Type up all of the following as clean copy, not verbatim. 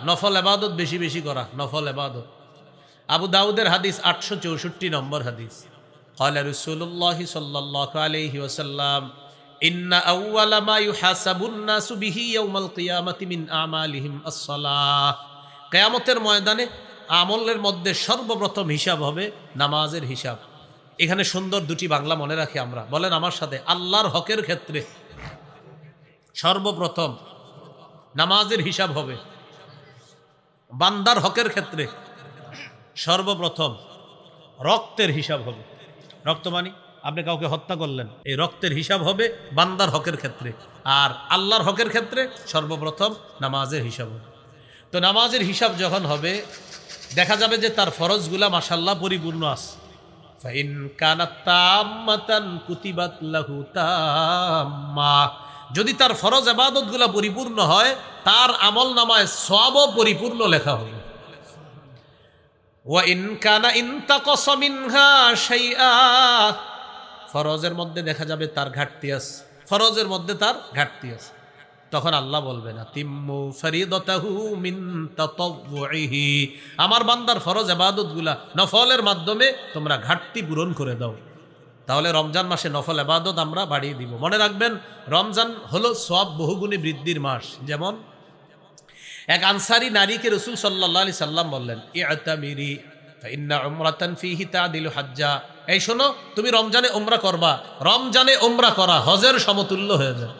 নফল ইবাদত বেশি বেশি করা, নফল ইবাদত। আবু দাউদের হাদিস 864 নম্বর হাদিস, ক্বালা রাসূলুল্লাহ সাল্লাল্লাহু আলাইহি ওয়াসাল্লাম ইন্না আউওয়ালা মা ইউহাসাবুন নাসু বিহি ইয়াউমাল কিয়ামাতি মিন আমালিহিম আস-সালাহ। কিয়ামতের ময়দানে আমলের মধ্যে সর্বপ্রথম হিসাব হবে নামাজের হিসাব। এখানে সুন্দর দুটি বাংলা মনে রাখি আমরা, বলেন আমার সাথে, আল্লাহর হকের ক্ষেত্রে সর্বপ্রথম নামাজের হিসাব হবে, বান্দার হকের ক্ষেত্রে সর্বপ্রথম রক্তের হিসাব হবে। রক্ত মানে আপনি কাউকে হত্যা করলেন, এই রক্তের হিসাব হবে বান্দার হকের ক্ষেত্রে, আর আল্লাহর হকের ক্ষেত্রে সর্বপ্রথম নামাজের হিসাব হবে। তো নামাজের হিসাব যখন হবে দেখা যাবে যে তার ফরজগুলা মাশাআল্লাহ পরিপূর্ণ আছে। ফাইন কানাত তাম্মাতান কুতিবাত লাহু তাম্মা, যদি তার ফরজ ইবাদতগুলা পরিপূর্ণ হয় তার আমল নামায় সওয়াবও পরিপূর্ণ লেখা হবে। ওয়া ইন কানা ইনতাকাসা মিনহা শাইআ, ফরজের মধ্যে দেখা যাবে তার ঘাটতি আছে, ফরজের মধ্যে তার ঘাটতি আছে, তখন আল্লাহ বলবেন আতিম্মু ফরিদাতাহু মিন তাতাওউহি, আমার বান্দার ফরজ ইবাদতগুলা নফলের মাধ্যমে তোমরা ঘাটতি পূরণ করে দাও। তাহলে রমজান মাসে নফল ইবাদত আমরা বাড়িয়ে দিব। মনে রাখবেন রমজান হলো সওয়াব বহুগুণে বৃদ্ধির মাস। যেমন এক আনসারী নারীকে রাসূল সাল্লাল্লাহু আলাইহি সাল্লাম বললেন ইআতামিরি ফাইন্না উমরাতান ফিহি তাদিলু হাজ্জা, এই শোনো তুমি রমজানে উমরা করবা, রমজানে উমরা করা হজের সমতুল্য হয়ে যায়।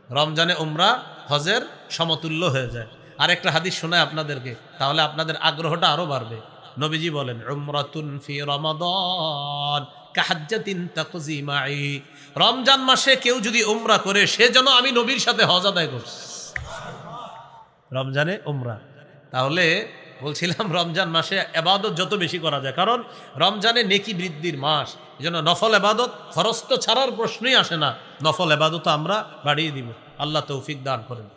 রমজানে উমরা হজের সমতুল্য হয়ে যায়। আরেকটা হাদিস শোনায় আপনাদেরকে, তাহলে আপনাদের আগ্রহটা আরো বাড়বে। নবীজি বলেন উমরাতুন ফি রমাদান কাহাজ্জাতিন তাকজি মাই, রমজান মাসে কেউ যদি উমরা করে সে যেন আমি নবীর সাথে হজ আদায় করছি। রমজানে উমরা, তাহলে বলছিলাম রমজান মাসে ইবাদত যত বেশি করা যায়, কারণ রমজানে নেকি বৃদ্ধির মাস, এজন্য নফল ইবাদত ফরজ তো ছাড়ার প্রশ্নই আসে না, নফল ইবাদত আমরা বাড়িয়ে দিব। আল্লাহ তৌফিক দান করেন।